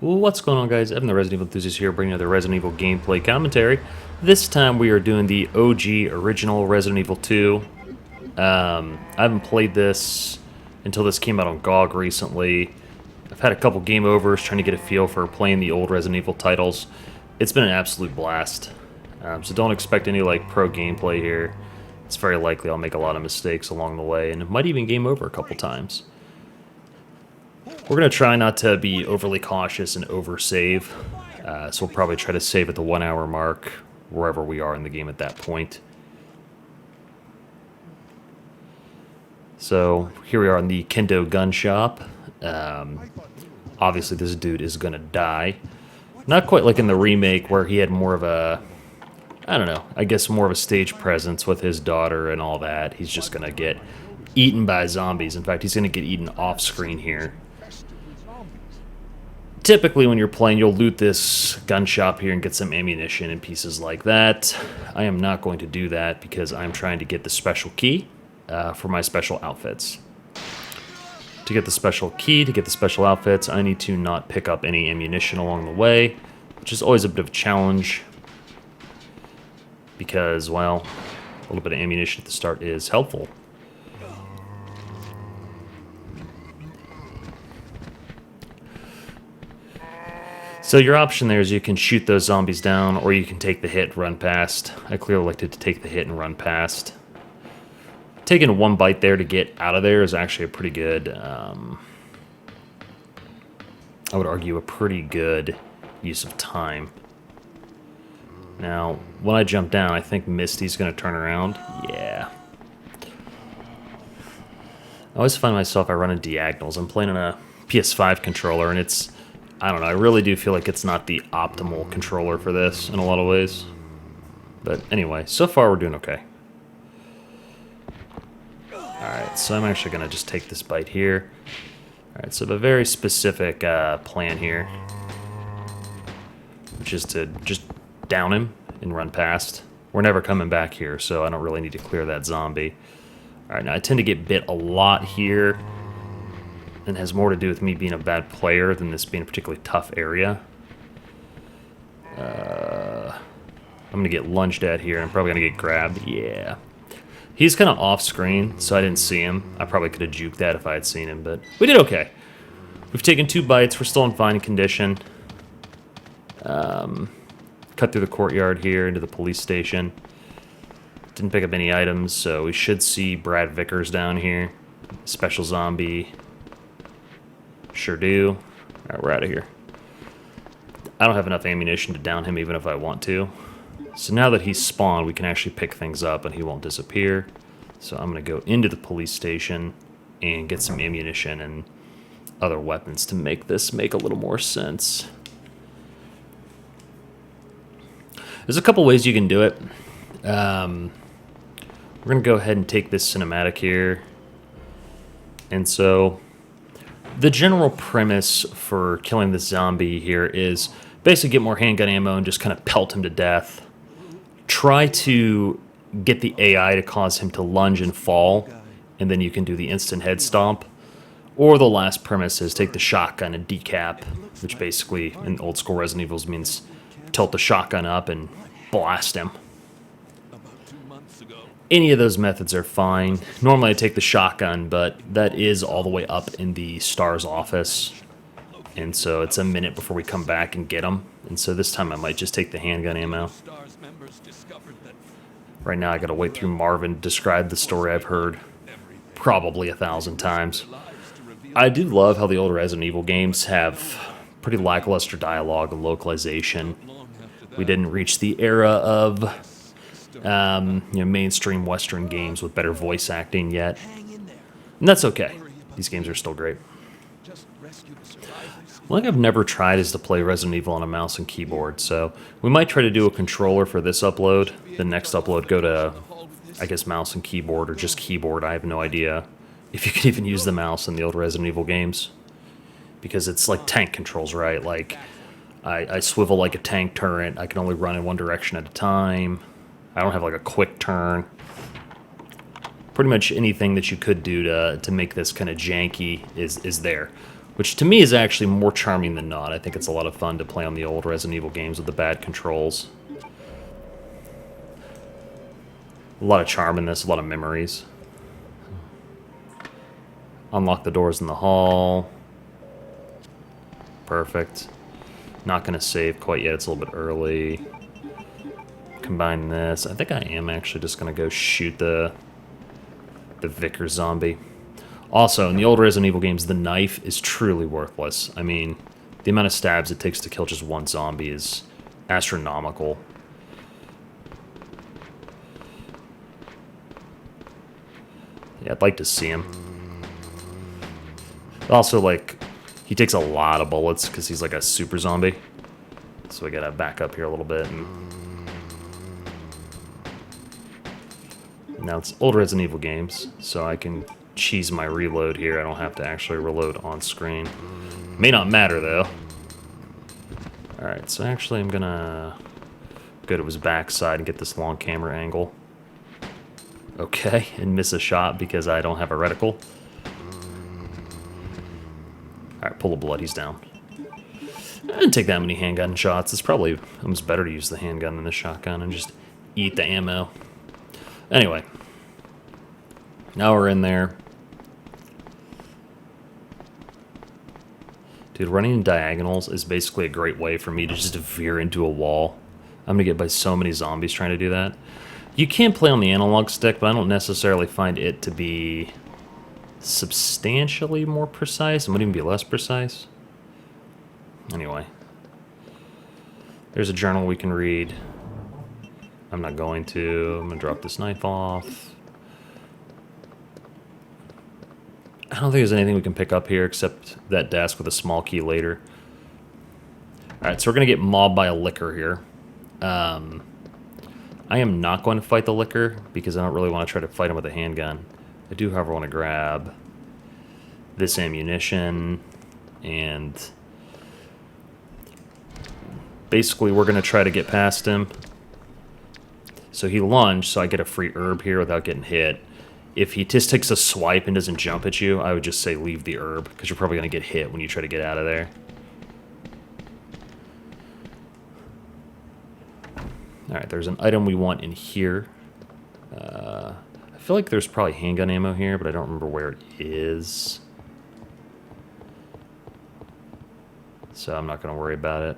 What's going on, guys? Evan the Resident Evil Enthusiast here, bringing another Resident Evil gameplay commentary. This time we are doing the OG original Resident Evil 2. I haven't played this until this came out on GOG recently. I've had a couple game overs trying to get a feel for playing the old Resident Evil titles. It's been an absolute blast. So don't expect any pro gameplay here. It's very likely I'll make a lot of mistakes along the way, and it might even game over a couple times. We're going to try not to be overly cautious and oversave, so we'll probably try to save at the 1 hour mark, wherever we are in the game at that point. So here we are in the Kendo gun shop. Obviously this dude is going to die. Not quite like in the remake where he had more of a, I don't know, I guess more of a stage presence with his daughter and all that. He's just going to get eaten by zombies. In fact, he's going to get eaten off screen here. Typically when you're playing, you'll loot this gun shop here and get some ammunition and pieces like that. I am not going to do that because I'm trying to get the special key for my special outfits. To get the special key, to get the special outfits, I need to not pick up any ammunition along the way, which is always a bit of a challenge because, well, a little bit of ammunition at the start is helpful. So your option there is you can shoot those zombies down, or you can take the hit and run past. I clearly elected to take the hit and run past. Taking one bite there to get out of there is actually a pretty good, I would argue, a pretty good use of time. Now, when I jump down, I think Misty's going to turn around. Yeah. I always find myself, I run in diagonals. I'm playing on a PS5 controller, and it's, I don't know, I really do feel like it's not the optimal controller for this in a lot of ways. But anyway, so far we're doing okay. Alright, so I'm actually going to just take this bite here. Alright, so I have a very specific plan here, which is to just down him and run past. We're never coming back here, so I don't really need to clear that zombie. Alright, now I tend to get bit a lot here, and it has more to do with me being a bad player than this being a particularly tough area. I'm going to get lunged at here, and I'm probably going to get grabbed. Yeah. He's kind of off screen, so I didn't see him. I probably could have juked that if I had seen him, but we did okay. We've taken 2 bites. We're still in fine condition. Cut through the courtyard here into the police station. Didn't pick up any items, so we should see Brad Vickers down here. Special zombie. Sure do. Alright, we're out of here. I don't have enough ammunition to down him even if I want to. So now that he's spawned, we can actually pick things up and he won't disappear. So I'm going to go into the police station and get some ammunition and other weapons to make this make a little more sense. There's a couple ways you can do it. We're going to go ahead and take this cinematic here. And so the general premise for killing this zombie here is basically get more handgun ammo and just kind of pelt him to death. Try to get the AI to cause him to lunge and fall, and then you can do the instant head stomp. Or the last premise is take the shotgun and decap, which basically in old school Resident Evils means tilt the shotgun up and blast him. Any of those methods are fine. Normally I take the shotgun, but that is all the way up in the STAR's office. And so it's a minute before we come back and get them. And so this time I might just take the handgun ammo. Right now I gotta wait through Marvin to describe the story I've heard probably 1,000 times. I do love how the old Resident Evil games have pretty lackluster dialogue and localization. We didn't reach the era of mainstream Western games with better voice acting yet. And that's okay. These games are still great. One thing I've never tried is to play Resident Evil on a mouse and keyboard, so we might try to do a controller for this upload. The next upload go to, I guess, mouse and keyboard, or just keyboard. I have no idea if you could even use the mouse in the old Resident Evil games. Because it's like tank controls, right? Like, I swivel like a tank turret. I can only run in one direction at a time. I don't have like a quick turn. Pretty much anything that you could do to make this kind of janky is there. which to me is actually more charming than not. I think it's a lot of fun to play on the old Resident Evil games with the bad controls. A lot of charm in this, a lot of memories. Unlock the doors in the hall. Perfect. Not going to save quite yet, it's a little bit early. Combine this. I think I am actually just going to go shoot the Vicar zombie. Also, in the old Resident Evil games, the knife is truly worthless. I mean, the amount of stabs it takes to kill just one zombie is astronomical. Yeah, I'd like to see him. Also, like, he takes a lot of bullets because he's like a super zombie. So we gotta back up here a little bit. And now it's old Resident Evil games, so I can cheese my reload here. I don't have to actually reload on screen. May not matter, though. Alright, so actually I'm gonna go to his backside and get this long camera angle. Okay, and miss a shot because I don't have a reticle. Alright, pull the blood, he's down. I didn't take that many handgun shots. It's probably almost better to use the handgun than the shotgun and just eat the ammo. Anyway. Now we're in there. Dude, running in diagonals is basically a great way for me to just veer into a wall. I'm gonna get by so many zombies trying to do that. You can play on the analog stick, but I don't necessarily find it to be substantially more precise. It might even be less precise. Anyway. There's a journal we can read. I'm not going to. I'm going to drop this knife off. I don't think there's anything we can pick up here except that desk with a small key later. Alright, so we're going to get mobbed by a licker here. I am not going to fight the licker because I don't really want to try to fight him with a handgun. I do, however, want to grab this ammunition, and basically we're going to try to get past him. So he lunged, so I get a free herb here without getting hit. If he just takes a swipe and doesn't jump at you, I would just say leave the herb, because you're probably going to get hit when you try to get out of there. Alright, there's an item we want in here. I feel like there's probably handgun ammo here, but I don't remember where it is. So I'm not going to worry about it.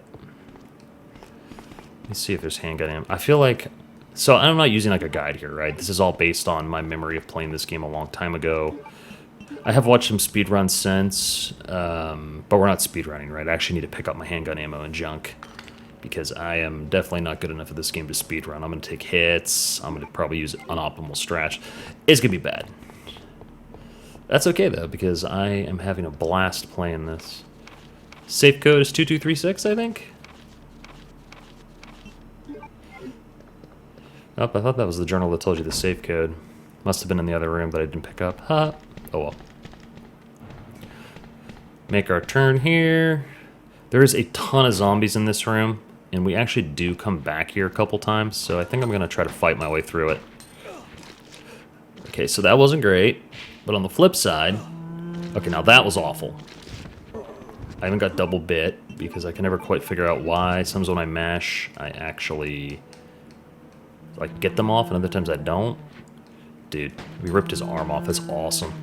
Let me see if there's handgun ammo. I feel like... So I'm not using like a guide here, right? This is all based on my memory of playing this game a long time ago. I have watched some speedruns since, but we're not speedrunning, right? I actually need to pick up my handgun ammo and junk, because I am definitely not good enough at this game to speedrun. I'm going to take hits. I'm going to probably use unoptimal strat. It's going to be bad. That's okay, though, because I am having a blast playing this. Safe code is 2236, I think? Oh, I thought that was the journal that told you the safe code. Must have been in the other room that I didn't pick up. Ha! Oh well. Make our turn here. There is a ton of zombies in this room, and we actually do come back here a couple times, so I think I'm going to try to fight my way through it. Okay, so that wasn't great, but on the flip side... Okay, now that was awful. I haven't got double bit, because I can never quite figure out why. Sometimes when I mash, I actually... like get them off, and other times I don't. Dude, we ripped his arm off. That's awesome.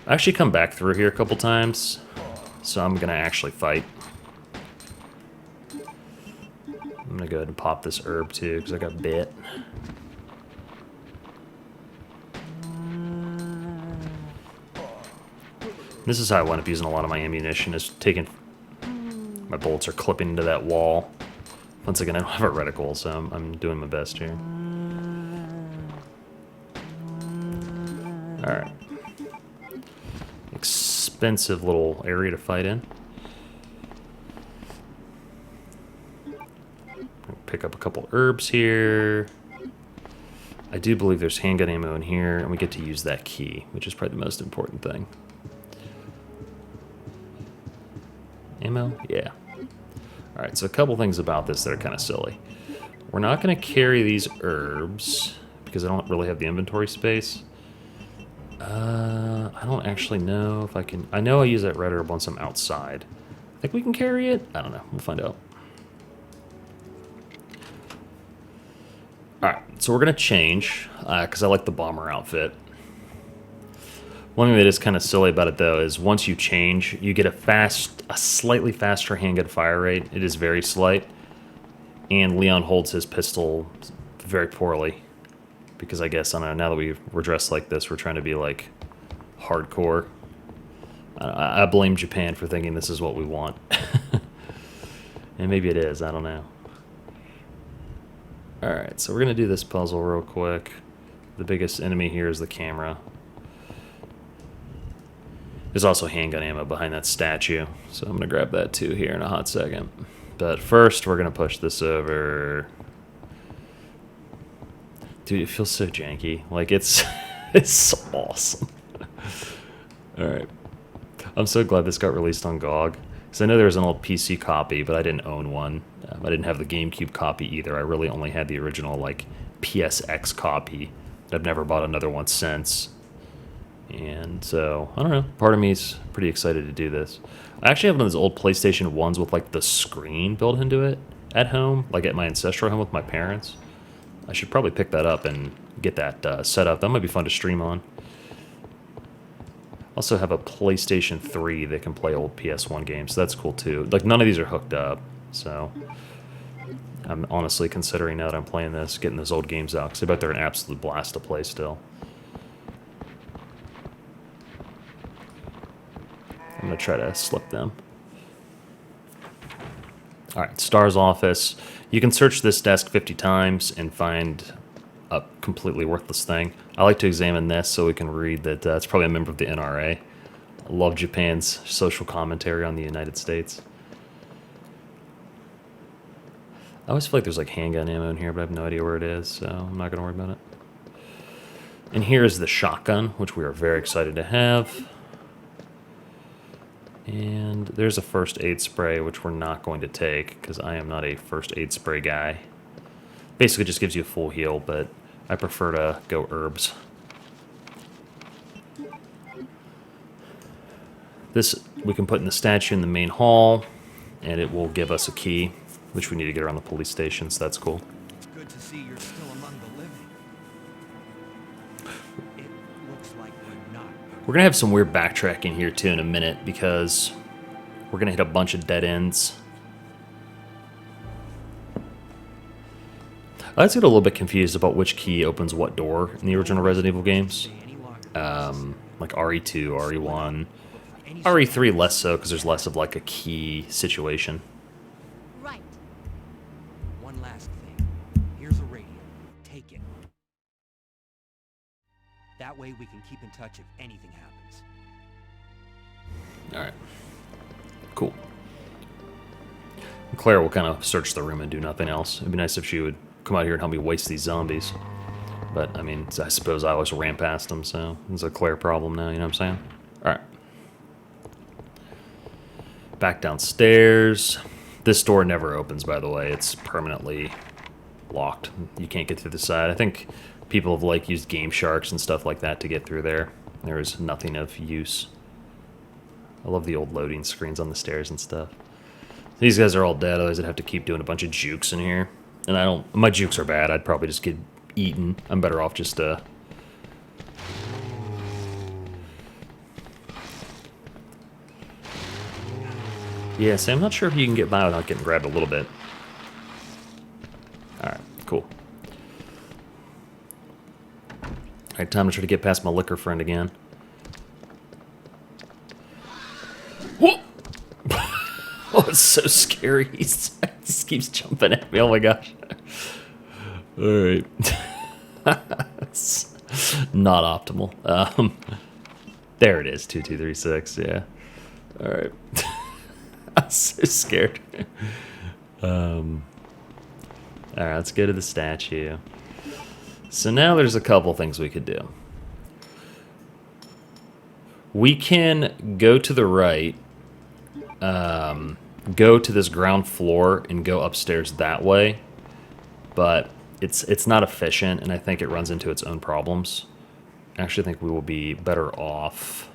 I actually come back through here a couple times, so I'm gonna actually fight. I'm gonna go ahead and pop this herb too, because I got bit. This is how I wind up using a lot of my ammunition, is taking... My bullets are clipping into that wall. Once again, I don't have a reticle, so I'm doing my best here. Alright. Expensive little area to fight in. Pick up a couple herbs here. I do believe there's handgun ammo in here, and we get to use that key, which is probably the most important thing. Ammo? Yeah. Alright, so a couple things about this that are kind of silly. We're not going to carry these herbs, because I don't really have the inventory space. I I don't actually know if I can... I know I use that red herb once I'm outside. I think we can carry it? I don't know. We'll find out. Alright, so we're going to change, because I like the bomber outfit. One thing that is kind of silly about it, though, is once you change, you get a slightly faster handgun fire rate. It is very slight. And Leon holds his pistol very poorly. Because I guess, I don't know, now that we're dressed like this, we're trying to be, like, hardcore. I blame Japan for thinking this is what we want. And maybe it is, I don't know. Alright, so we're going to do this puzzle real quick. The biggest enemy here is the camera. There's also handgun ammo behind that statue, so I'm going to grab that too here in a hot second. But first, we're going to push this over. Dude, it feels so janky. Like, it's it's awesome. Alright. I'm so glad this got released on GOG. Because I know there was an old PC copy, but I didn't own one. I didn't have the GameCube copy either. I really only had the original, like, PSX copy. I've never bought another one since. And so, I don't know. Part of me is pretty excited to do this. I actually have one of those old PlayStation 1s with, like, the screen built into it at home. Like, at my ancestral home with my parents. I should probably pick that up and get that set up. That might be fun to stream on. Also have a PlayStation 3 that can play old PS1 games. So that's cool too. Like, none of these are hooked up, so I'm honestly considering, now that I'm playing this, getting those old games out, because I bet they're an absolute blast to play still. I'm going to try to slip them. Alright, Star's office. You can search this desk 50 times and find a completely worthless thing. I like to examine this so we can read that it's probably a member of the NRA. I love Japan's social commentary on the United States. I always feel like there's like handgun ammo in here, but I have no idea where it is, so I'm not going to worry about it. And here is the shotgun, which we are very excited to have. And there's a first aid spray, which we're not going to take, because I am not a first aid spray guy. Basically just gives you a full heal, but I prefer to go herbs. This we can put in the statue in the main hall, and it will give us a key, which we need to get around the police station, so that's cool. It's good to see you're still among the living. It looks like we're not. We're going to have some weird backtracking here, too, in a minute, because we're going to hit a bunch of dead ends. I was getting a little bit confused about which key opens what door in the original Resident Evil games. Like RE2, RE1. RE3 less so, because there's less of like a key situation. Right. One last thing. Here's a radio. Take it. That way we can keep in touch if anything happens. Alright. Cool. Claire will kind of search the room and do nothing else. It'd be nice if she would come out here and help me waste these zombies. But, I mean, I suppose I always ran past them, so it's a Claire problem now, you know what I'm saying? Alright. Back downstairs. This door never opens, by the way. It's permanently locked. You can't get through the side. I think people have, like, used Game Sharks and stuff like that to get through there. There is nothing of use. I love the old loading screens on the stairs and stuff. These guys are all dead, otherwise I'd have to keep doing a bunch of jukes in here. And I don't... My jukes are bad. I'd probably just get eaten. I'm better off just, Yeah, see, I'm not sure if you can get by without getting grabbed a little bit. Alright, cool. Alright, time to try to get past my liquor friend again. Whoa! Oh, it's so scary. He just keeps jumping at me. Oh my gosh. Alright. It's not optimal. There it is, 2236, yeah. Alright. I'm so scared. Alright, let's go to the statue. So now there's a couple things we could do. We can go to the right, go to this ground floor and go upstairs that way, but it's not efficient, and I think it runs into its own problems. I actually think we will be better off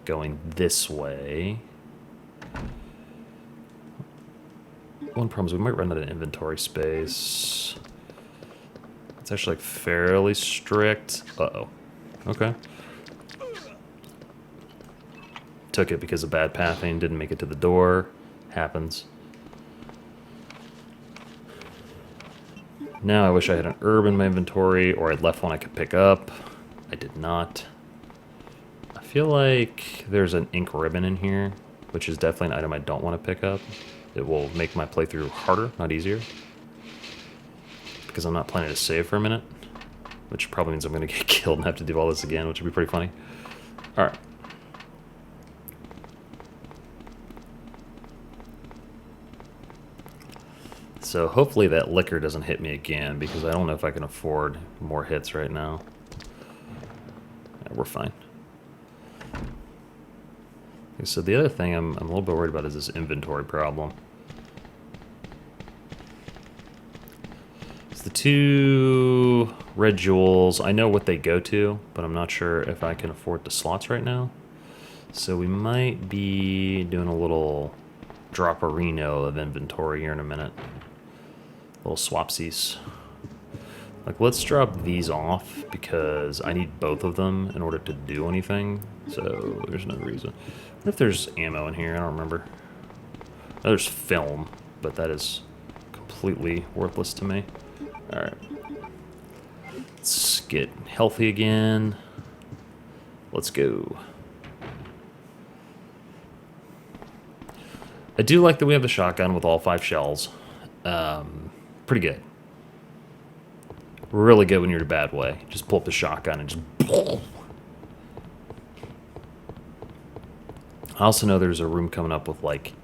going this way. One problem is we might run out of inventory space. It's actually like fairly strict. Uh-oh. Okay. Took it because of bad pathing, didn't make it to the door. Happens. Now I wish I had an herb in my inventory, or I'd left one I could pick up. I did not. I feel like there's an ink ribbon in here, which is definitely an item I don't want to pick up. It will make my playthrough harder, not easier. Because I'm not planning to save for a minute. Which probably means I'm going to get killed and have to do all this again, which would be pretty funny. Alright. So hopefully that liquor doesn't hit me again, because I don't know if I can afford more hits right now. Yeah, we're fine. Okay, so the other thing I'm a little bit worried about is this inventory problem. It's the 2 red jewels. I know what they go to, but I'm not sure if I can afford the slots right now. So we might be doing a little drop-a-reno of inventory here in a minute. Little swapsies. Like, let's drop these off because I need both of them in order to do anything. So there's no reason. What if there's ammo in here? I don't remember. Oh, there's film, but that is completely worthless to me. Alright. Let's get healthy again. Let's go. I do like that we have the shotgun with all 5 shells. Pretty good. Really good when you're in a bad way. Just pull up the shotgun and just... I also know there's a room coming up with, like,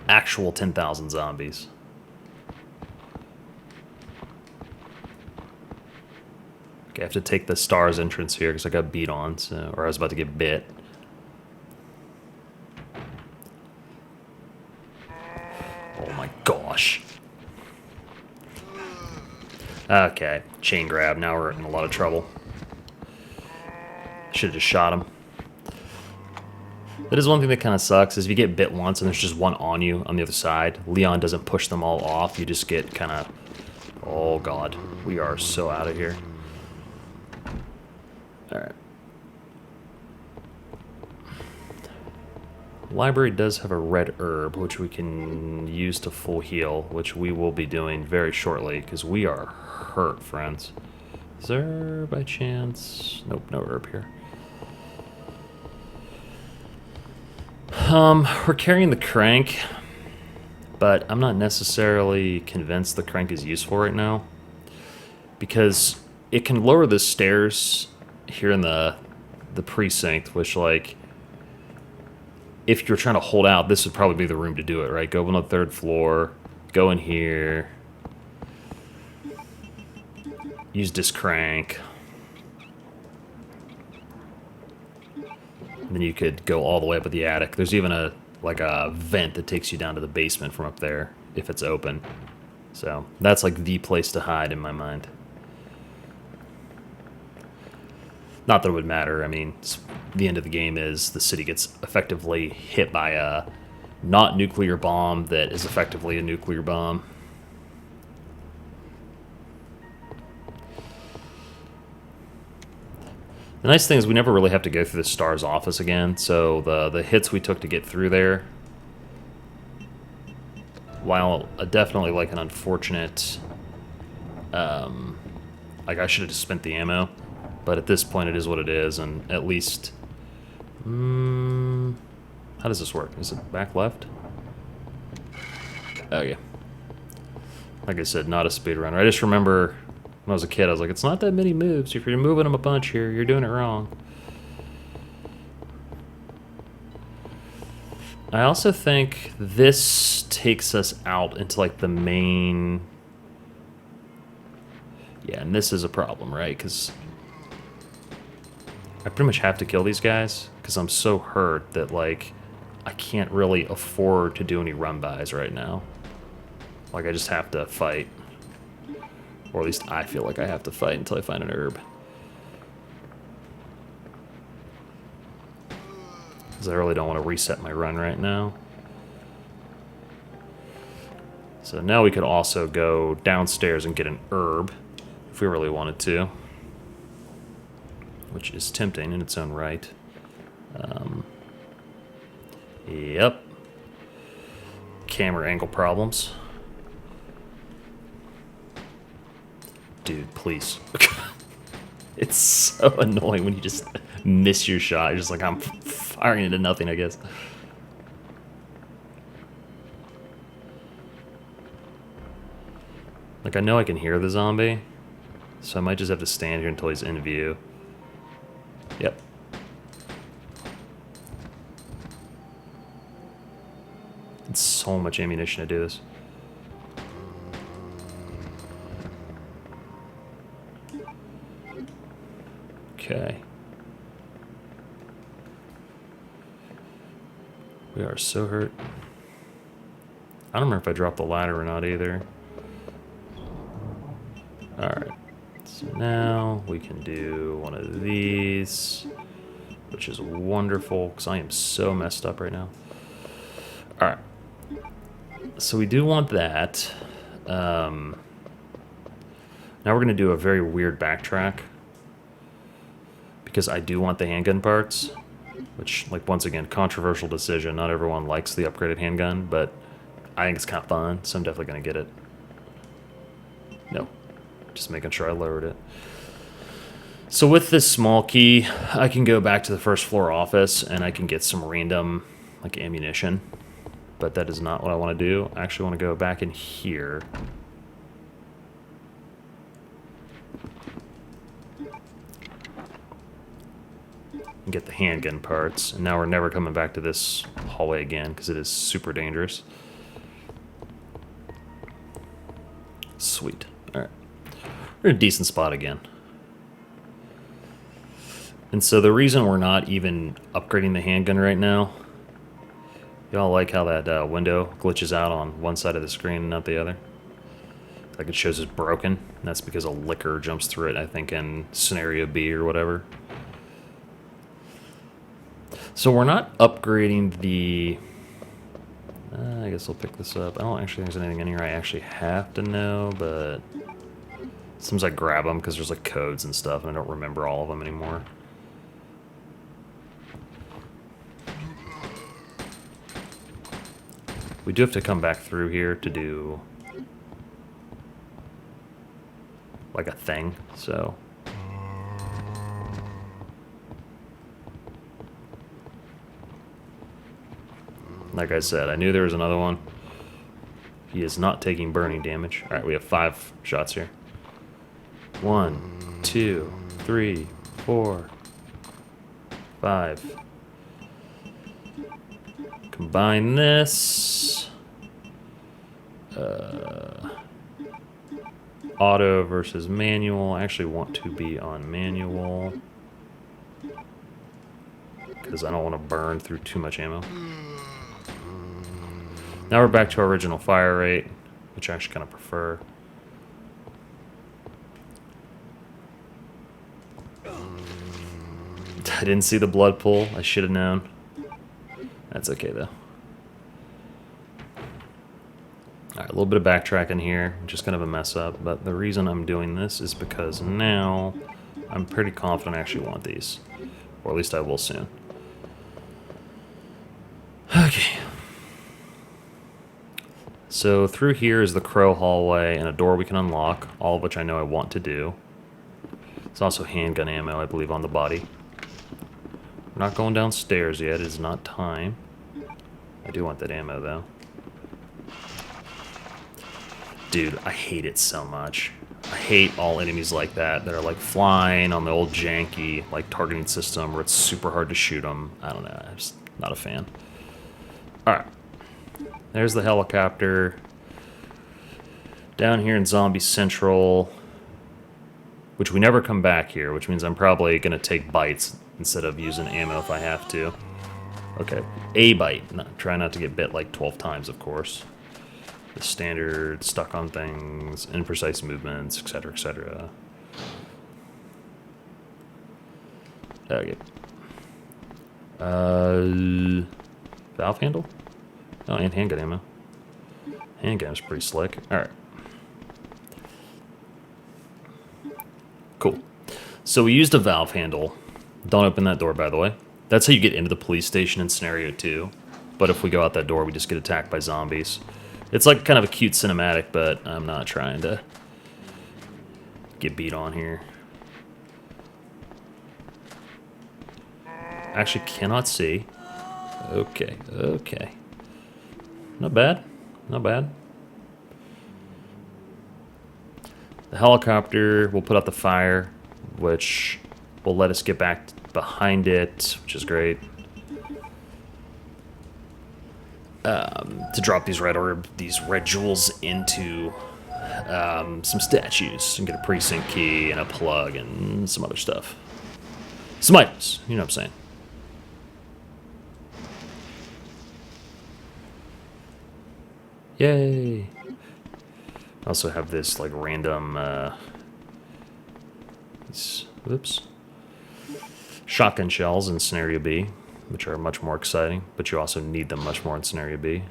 actual 10,000 zombies. Okay, I have to take the stars entrance here because I got beat on, so, or I was about to get bit. Oh my gosh. Okay, chain grab. Now we're in a lot of trouble. Should have just shot him. That is one thing that kind of sucks, is if you get bit once and there's just one on you on the other side, Leon doesn't push them all off. You just get kind of... Oh god, we are so out of here. Alright. Library does have a red herb, which we can use to full heal, which we will be doing very shortly, because we are hurt, friends. Is there, by chance... Nope, no herb here. We're carrying the crank, but I'm not necessarily convinced the crank is useful right now, because it can lower the stairs here in the precinct, which, like, if you're trying to hold out, this would probably be the room to do it, right? Go on the 3rd floor, go in here, use this crank. And then you could go all the way up at the attic. There's even a vent that takes you down to the basement from up there if it's open. So that's like the place to hide in my mind. Not that it would matter. I mean, the end of the game is the city gets effectively hit by a not nuclear bomb that is effectively a nuclear bomb. The nice thing is we never really have to go through the STARS office again, so the hits we took to get through there, while definitely like an unfortunate, like I should have just spent the ammo, but at this point it is what it is, and at least, how does this work? Is it back left? Oh yeah. Like I said, not a speedrunner. I just remember when I was a kid, I was like, it's not that many moves. If you're moving them a bunch here, you're doing it wrong. I also think this takes us out into, like, the main... Yeah, and this is a problem, right? Because I pretty much have to kill these guys because I'm so hurt that, like, I can't really afford to do any run-bys right now. Like, I just have to fight. Or at least I feel like I have to fight until I find an herb. because I really don't want to reset my run right now. So now we could also go downstairs and get an herb if we really wanted to, which is tempting in its own right. Yep. Camera angle problems. Dude, please. It's so annoying when you just miss your shot. You're just like, I'm firing into nothing, I guess. Like, I know I can hear the zombie, so I might just have to stand here until he's in view. Yep. It's so much ammunition to do this. Okay. We are so hurt. I don't remember if I dropped the ladder or not either. Alright. So now we can do one of these, which is wonderful because I am so messed up right now. Alright. So we do want that. Now we're going to do a very weird backtrack because I do want the handgun parts, which, like, once again, controversial decision. Not everyone likes the upgraded handgun, but I think it's kind of fun, so I'm definitely going to get it. No. Just making sure I lowered it. So with this small key, I can go back to the first floor office and I can get some random, like, ammunition. But that is not what I want to do. I actually want to go back in here. And get the handgun parts. And now we're never coming back to this hallway again because it is super dangerous. Sweet. Alright. We're in a decent spot again. And so the reason we're not even upgrading the handgun right now, y'all like how that window glitches out on one side of the screen and not the other? Like it shows it's broken. And that's because a licker jumps through it, I think, in scenario B or whatever. So we're not upgrading the... I guess I'll pick this up. I don't actually think there's anything in here I actually have to know, but... Sometimes I grab them because there's like codes and stuff and I don't remember all of them anymore. We do have to come back through here to do like a thing, so... Like I said, I knew there was another one. He is not taking burning damage. Alright, we have 5 shots here. 1, 2, 3, 4, 5. Combine this. Auto versus manual. I actually want to be on manual because I don't want to burn through too much ammo. Now we're back to our original fire rate, which I actually kind of prefer. I didn't see the blood pool. I should have known. That's okay, though. Alright, a little bit of backtracking here. Just kind of a mess up. But the reason I'm doing this is because now I'm pretty confident I actually want these. Or at least I will soon. Okay. So through here is the crow hallway and a door we can unlock, all of which I know I want to do. There's also handgun ammo, I believe, on the body. We're not going downstairs yet. It is not time. I do want that ammo, though. Dude, I hate it so much. I hate all enemies like that are like flying on the old janky like targeting system where it's super hard to shoot them. I don't know. I'm just not a fan. Alright. There's the helicopter. Down here in Zombie Central, which we never come back here, which means I'm probably going to take bites instead of using ammo if I have to. Okay, a bite. Try not to get bit like 12 times, of course. The standard, stuck on things, imprecise movements, etc., etc. Okay. Valve handle? Oh, and handgun ammo. Handgun's pretty slick. Alright. Cool. So we used a valve handle. Don't open that door, by the way. That's how you get into the police station in scenario 2. But if we go out that door, we just get attacked by zombies. It's like kind of a cute cinematic, but I'm not trying to get beat on here. Actually cannot see. Okay, okay. Not bad. Not bad. The helicopter will put out the fire, which will let us get back behind it, which is great. To drop these red jewels into some statues and get a precinct key and a plug and some other stuff. Some items, you know what I'm saying. Yay! I also have this like random oops, shotgun shells in scenario B, which are much more exciting, but you also need them much more in scenario B.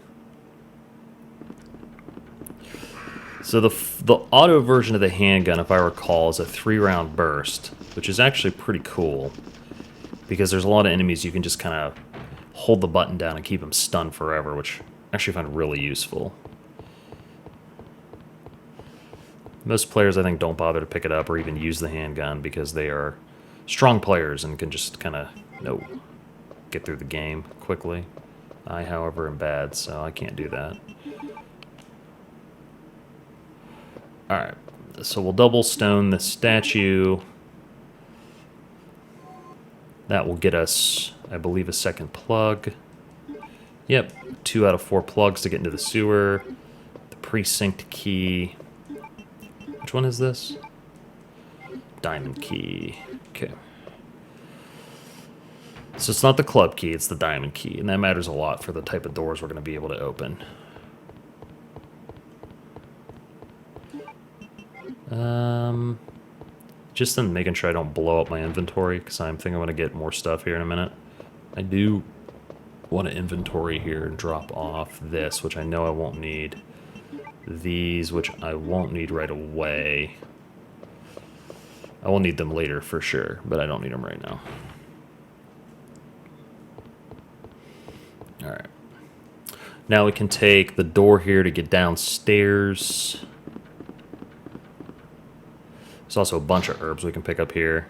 So the auto version of the handgun, if I recall, is a 3-round burst, which is actually pretty cool because there's a lot of enemies you can just kind of hold the button down and keep them stunned forever, which I actually find really useful. Most players, I think, don't bother to pick it up or even use the handgun because they are strong players and can just kind of, get through the game quickly. I, however, am bad, so I can't do that. Alright, so we'll double stone the statue. That will get us, I believe, a second plug. Yep, 2 out of 4 plugs to get into the sewer. The precinct key. Which one is this? Diamond key. Okay. So it's not the club key, it's the diamond key, and that matters a lot for the type of doors we're going to be able to open. Just then making sure I don't blow up my inventory, because I'm thinking I'm going to get more stuff here in a minute. I do want to inventory here and drop off this, which I know I won't need. These, which I won't need right away. I will need them later for sure, but I don't need them right now. Alright. Now we can take the door here to get downstairs. There's also a bunch of herbs we can pick up here,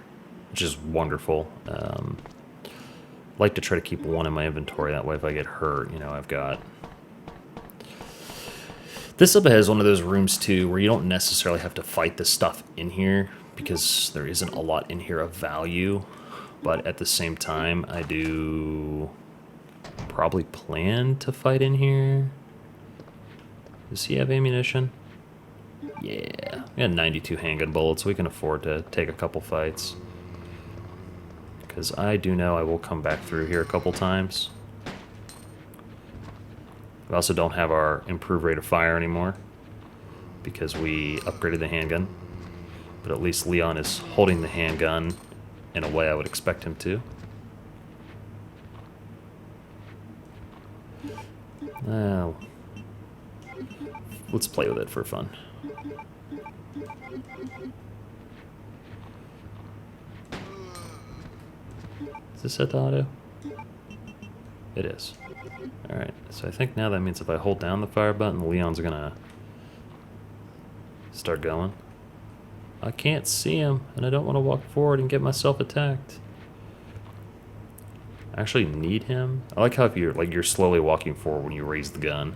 which is wonderful. Like to try to keep one in my inventory, that way if I get hurt, I've got... This sub has one of those rooms too where you don't necessarily have to fight the stuff in here because there isn't a lot in here of value, but at the same time I do probably plan to fight in here. Does he have ammunition? Yeah, we got 92 handgun bullets. We can afford to take a couple fights. Because I do know I will come back through here a couple times. We also don't have our improved rate of fire anymore because we upgraded the handgun. But at least Leon is holding the handgun in a way I would expect him to. Well, let's play with it for fun. Is this set to auto? It is. Alright, so I think now that means if I hold down the fire button, Leon's gonna start going. I can't see him, and I don't want to walk forward and get myself attacked. I actually need him. I like how if you're slowly walking forward when you raise the gun.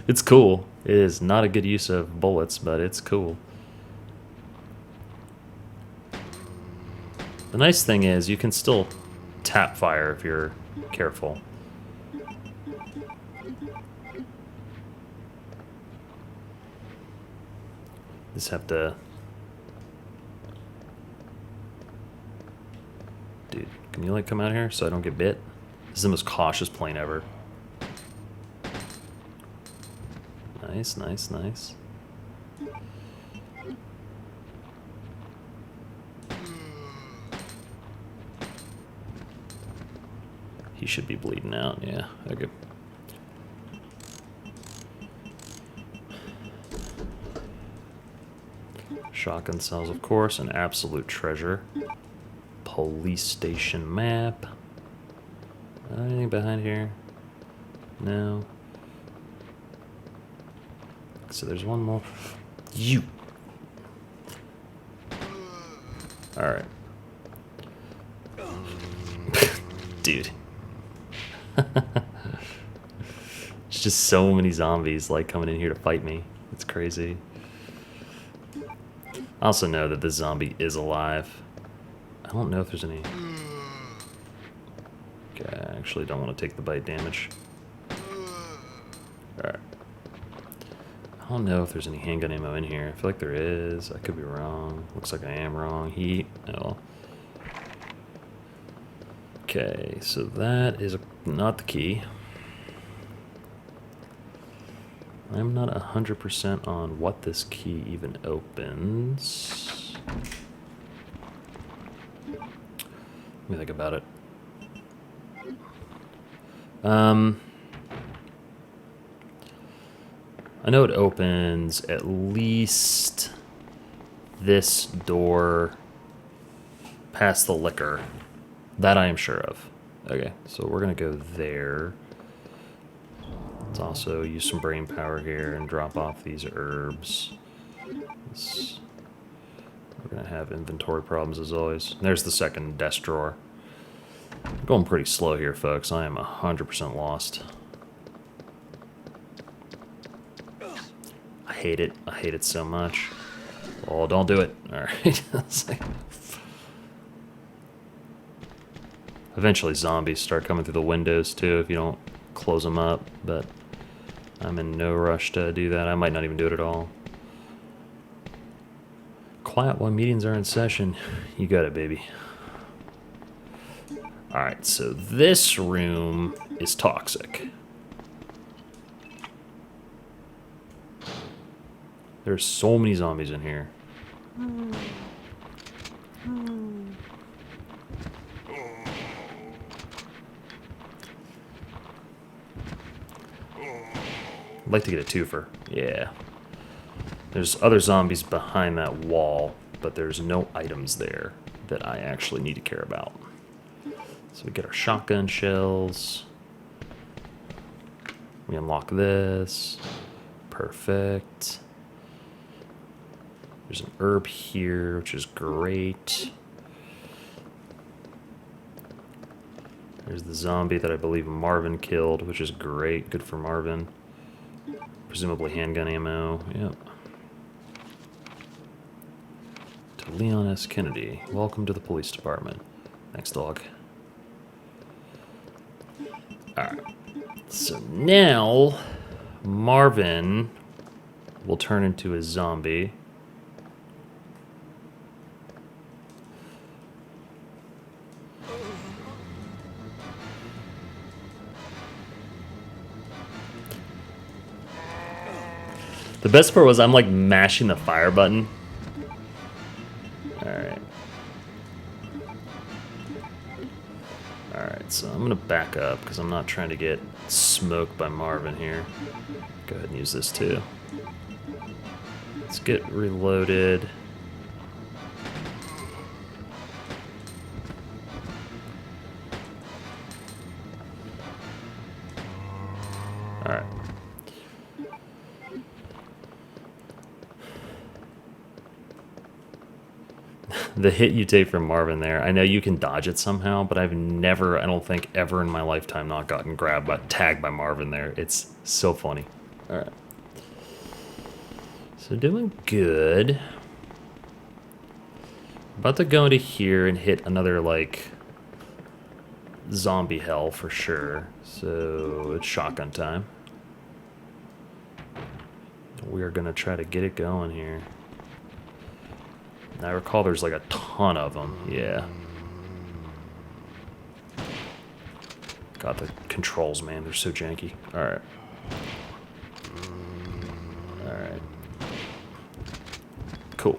It's cool. It is not a good use of bullets, but it's cool. The nice thing is you can still tap fire if you're careful. Just have to... Dude, can you come out here so I don't get bit? This is the most cautious plane ever. Nice, nice, nice. He should be bleeding out. Yeah, okay. Shotgun cells, of course, an absolute treasure. Police station map. Anything behind here? No. So there's one more. You. All right. Dude. It's just so many zombies like coming in here to fight me. It's crazy. I also know that this zombie is alive. I don't know if there's any... Okay, I actually don't want to take the bite damage. Alright. I don't know if there's any handgun ammo in here. I feel like there is. I could be wrong. Looks like I am wrong. Oh. Okay, so that is not the key. I'm not 100% on what this key even opens. Let me think about it. I know it opens at least this door past the liquor. That I am sure of. Okay, so we're gonna go there. Let's also use some brain power here and drop off these herbs. We're gonna have inventory problems as always. There's the second desk drawer. I'm going pretty slow here, folks. I am 100% lost. I hate it. I hate it so much. Oh, don't do it. Alright. Eventually zombies start coming through the windows too if you don't close them up, but I'm in no rush to do that. I might not even do it at all. Quiet while meetings are in session. You got it, baby. Alright, so this room is toxic. There's so many zombies in here. I'd like to get a twofer. Yeah. There's other zombies behind that wall, but there's no items there that I actually need to care about. So we get our shotgun shells. We unlock this. Perfect. There's an herb here, which is great. There's the zombie that I believe Marvin killed, which is great. Good for Marvin. Presumably handgun ammo. Yep. To Leon S. Kennedy. Welcome to the police department. Thanks, dog. Alright. So now, Marvin will turn into a zombie. The best part was I'm like mashing the fire button. Alright. Alright, so I'm gonna back up because I'm not trying to get smoked by Marvin here. Go ahead and use this too. Let's get reloaded. Alright. The hit you take from Marvin there, I know you can dodge it somehow, but I've never, I don't think ever in my lifetime not gotten tagged by Marvin there. It's so funny. Alright. So doing good. About to go into here and hit another, like, zombie hell for sure. So it's shotgun time. We are going to try to get it going here. I recall there's like a ton of them. Yeah. God, the controls, man, they're so janky. Alright. Alright. Cool.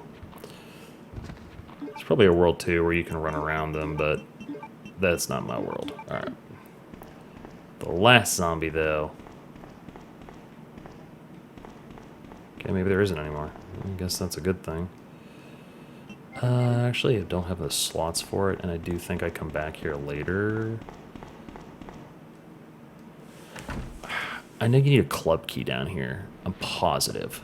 There's probably a world too where you can run around them, but that's not my world. Alright. The last zombie, though. Okay, maybe there isn't anymore. I guess that's a good thing. Actually, I don't have the slots for it, and I do think I come back here later. I know you need a club key down here. I'm positive.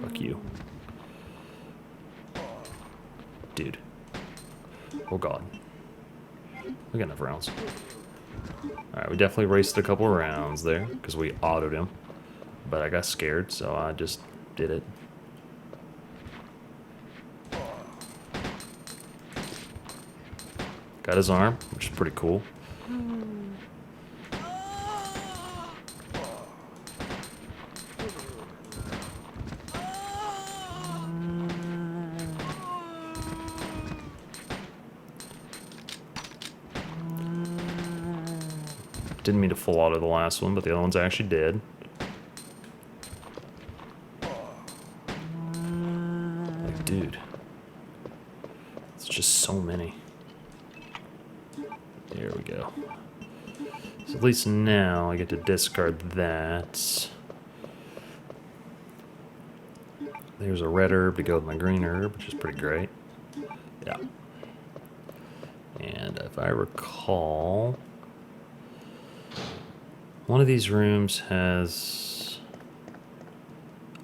Fuck you. Dude. Oh god. We got enough rounds. Alright, we definitely raced a couple rounds there, because we autoed him. But I got scared, so I just did it. Got his arm, which is pretty cool. Didn't mean to full auto the last one, but the other ones I actually did. Like, dude. It's just so many. There we go. So at least now I get to discard that. There's a red herb to go with my green herb, which is pretty great. Yeah. And if I recall, one of these rooms has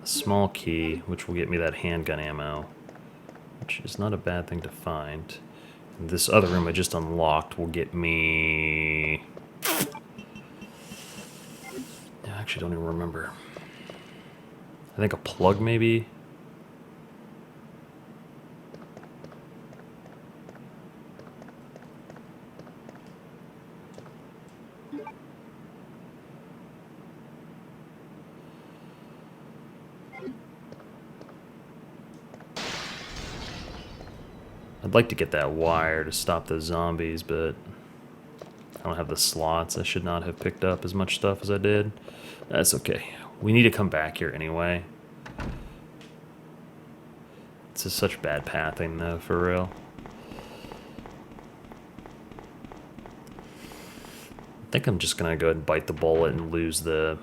a small key, which will get me that handgun ammo, which is not a bad thing to find. And this other room I just unlocked will get me... I actually don't even remember. I think a plug, maybe? I'd like to get that wire to stop those zombies, but I don't have the slots. I should not have picked up as much stuff as I did. That's okay. We need to come back here anyway. This is such bad pathing, though, for real. I think I'm just gonna go ahead and bite the bullet and lose the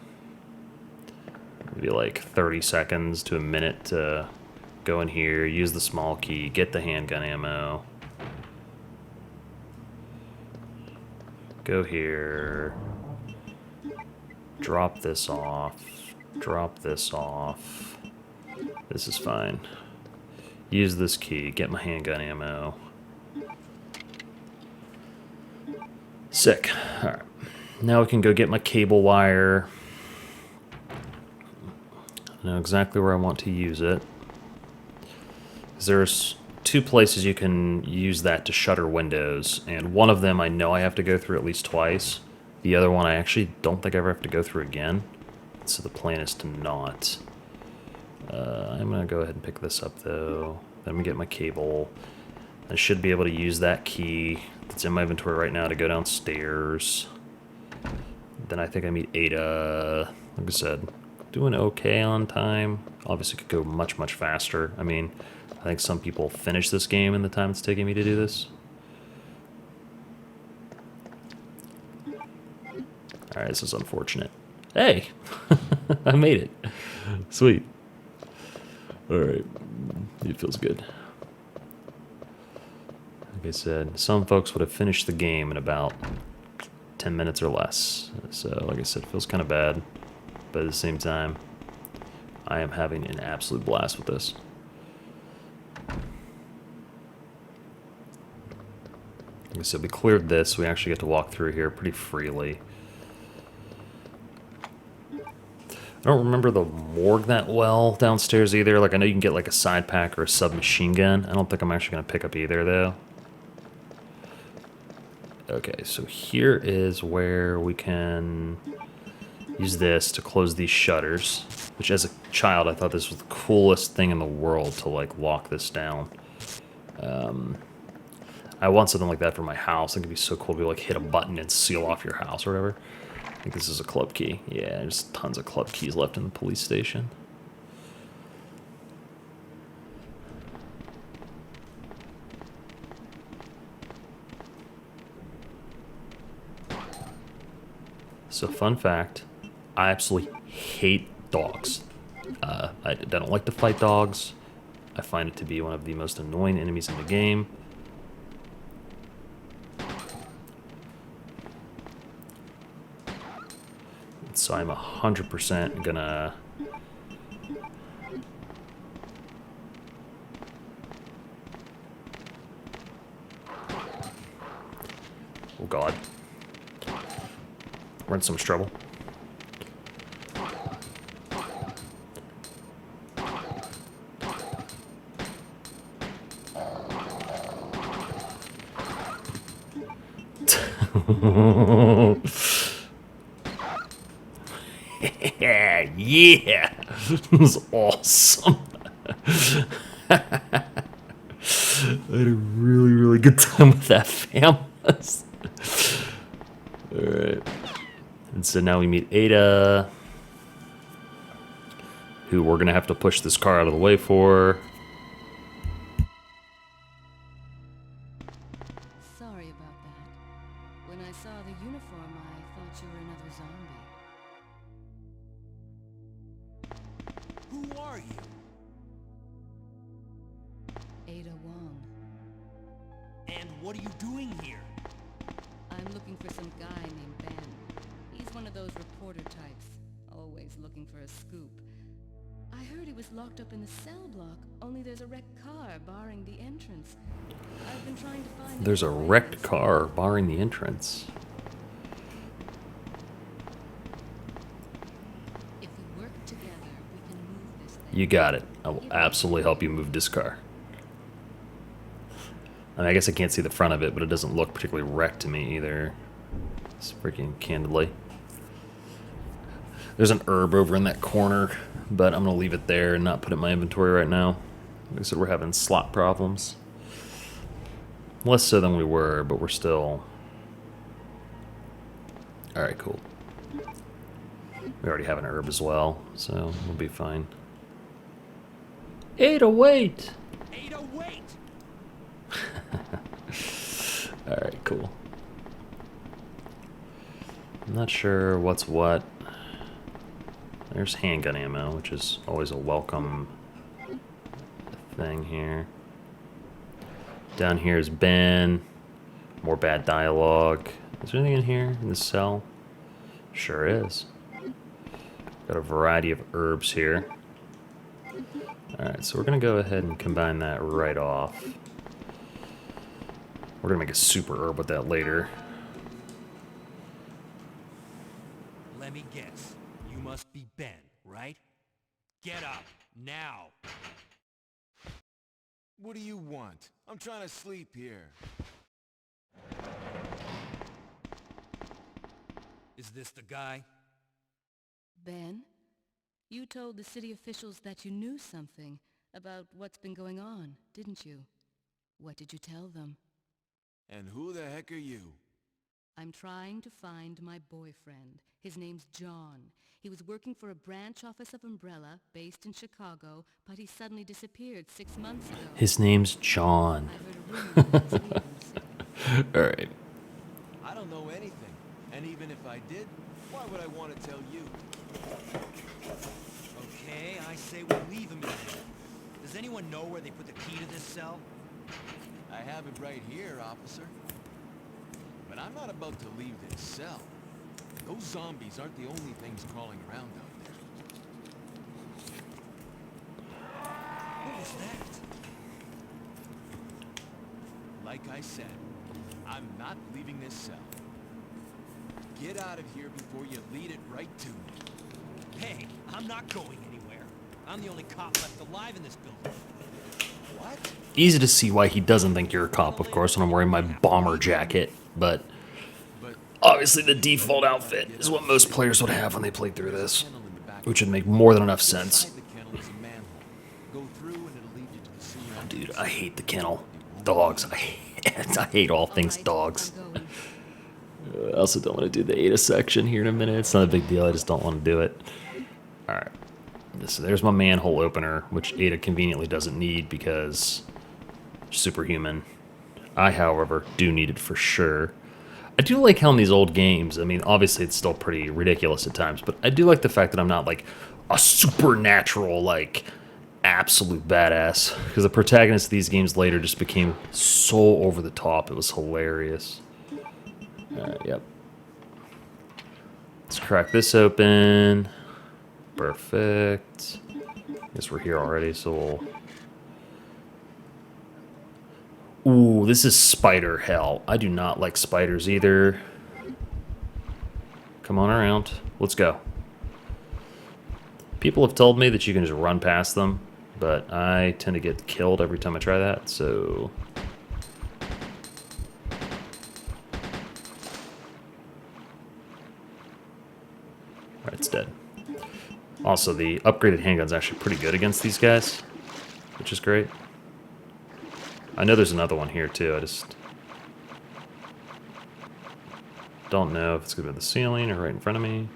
maybe like 30 seconds to a minute to go in here, use the small key, get the handgun ammo. Go here. Drop this off. Drop this off. This is fine. Use this key, get my handgun ammo. Sick. Alright. Now we can go get my cable wire. I know exactly where I want to use it. There's two places you can use that to shutter windows, and one of them I know I have to go through at least twice. The other one I actually don't think I ever have to go through again. So the plan is to not. I'm going to go ahead and pick this up, though. Then we get my cable. I should be able to use that key that's in my inventory right now to go downstairs. Then I think I meet Ada. Like I said, doing okay on time. Obviously could go much, much faster. I mean, I think some people finish this game in the time it's taking me to do this. Alright, this is unfortunate. Hey! I made it. Sweet. Alright. It feels good. Like I said, some folks would have finished the game in about 10 minutes or less. So, like I said, it feels kind of bad. But at the same time, I am having an absolute blast with this. Like I said, we cleared this. We actually get to walk through here pretty freely. I don't remember the morgue that well downstairs either. Like, I know you can get like a side pack or a submachine gun. I don't think I'm actually going to pick up either, though. Okay, so here is where we can use this to close these shutters. Which, as a child, I thought this was the coolest thing in the world to, like, lock this down. I want something like that for my house. I think it'd be so cool to, like, hit a button and seal off your house or whatever. I think this is a club key. Yeah, there's tons of club keys left in the police station. So, fun fact, I absolutely hate dogs. I don't like to fight dogs. I find it to be one of the most annoying enemies in the game. So I'm 100% gonna... Oh god. We're in so much trouble. Yeah, this was awesome. I had a really, really good time with that fam. Alright. And so now we meet Ada, who we're gonna have to push this car out of the way for. Sorry about that. When I saw the uniform, I thought you were another zombie. Who are you? Ada Wong. And what are you doing here? I'm looking for some guy named Ben. He's one of those reporter types, always looking for a scoop. I heard he was locked up in the cell block, only there's a wrecked car barring the entrance. I've been trying to find... There's a wrecked car barring the entrance. If we work together, we can move this thing. You got it. I will absolutely help you move this car. I mean, I guess I can't see the front of it, but it doesn't look particularly wrecked to me either. It's freaking candidly. There's an herb over in that corner, but I'm going to leave it there and not put it in my inventory right now. Like I said, we're having slot problems. Less so than we were, but we're still... Alright, cool. We already have an herb as well, so we'll be fine. Ada, wait! Ada, wait! Alright, cool. I'm not sure what's what. There's handgun ammo, which is always a welcome thing here. Down here is Ben. More bad dialogue. Is there anything in here in this cell? Sure is. Got a variety of herbs here. Alright, so we're going to go ahead and combine that right off. We're going to make a super herb with that later. Let me guess. You must be Ben, right? Get up, now! What do you want? I'm trying to sleep here. Is this the guy? Ben, you told the city officials that you knew something about what's been going on, didn't you? What did you tell them? And who the heck are you? I'm trying to find my boyfriend. His name's John. He was working for a branch office of Umbrella, based in Chicago, but he suddenly disappeared 6 months ago. His name's John. I heard a rumor that he was leaving the city. Alright. I don't know anything. And even if I did, why would I want to tell you? Okay, I say we leave him in there. Does anyone know where they put the key to this cell? I have it right here, officer. But I'm not about to leave this cell. Those zombies aren't the only things crawling around out there. What was that? Like I said, I'm not leaving this cell. Get out of here before you lead it right to me. Hey, I'm not going anywhere. I'm the only cop left alive in this building. What? Easy to see why he doesn't think you're a cop, of course, when I'm wearing my bomber jacket, but But obviously the default outfit is what most players would have when they play through this, which would make more than enough sense. inside the kennel is a manhole. Go through and it'll lead you to the sewer. Dude, I hate the kennel. Dogs. I hate all things All right, dogs. I'm going. I also don't want to do the Ada section here in a minute. It's not a big deal. I just don't want to do it. Alright. So there's my manhole opener, which Ada conveniently doesn't need because superhuman. I, however, do need it for sure. I do like how in these old games, I mean, obviously it's still pretty ridiculous at times, but I do like the fact that I'm not like a supernatural, like, absolute badass. Because the protagonists of these games later just became so over the top. It was hilarious. Alright, yep. Let's crack this open. Perfect. Guess we're here already, so we'll... Ooh, this is spider hell. I do not like spiders either. Come on around. Let's go. People have told me that you can just run past them, but I tend to get killed every time I try that, so... Alright, it's dead. Also, the upgraded handgun's actually pretty good against these guys, which is great. I know there's another one here, too. I just don't know if it's going to be on the ceiling or right in front of me.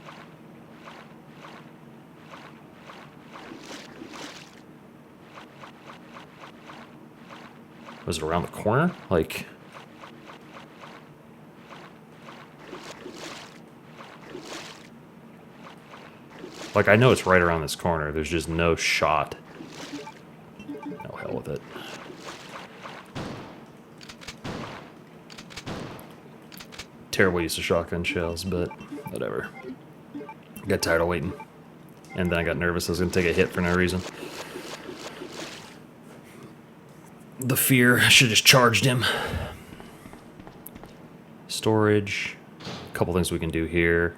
Was it around the corner? Like... Like, I know it's right around this corner. There's just no shot. Oh, hell with it. Terrible use of shotgun shells, but whatever. Got tired of waiting. And then I got nervous I was going to take a hit for no reason. The fear. I should have just charged him. Storage. A couple things we can do here.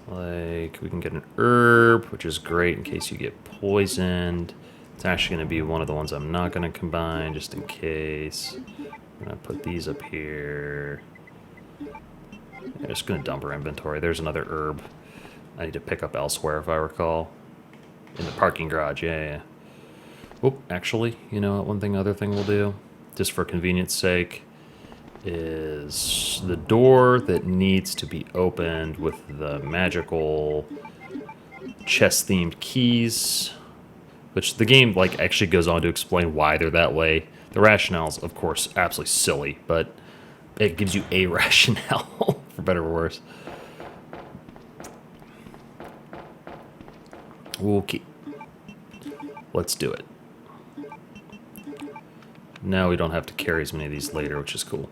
Like, we can get an herb, which is great in case you get poisoned. It's actually going to be one of the ones I'm not going to combine, just in case. I'm going to put these up here. Yeah, just going to dump our inventory. There's another herb I need to pick up elsewhere, if I recall. In the parking garage, yeah. Oh, actually, you know what? Other thing we'll do, just for convenience sake, is the door that needs to be opened with the magical chest-themed keys, which the game like actually goes on to explain why they're that way. The rationale's, of course, absolutely silly, but it gives you a rationale, for better or worse. Okay. Let's do it. Now we don't have to carry as many of these later, which is cool.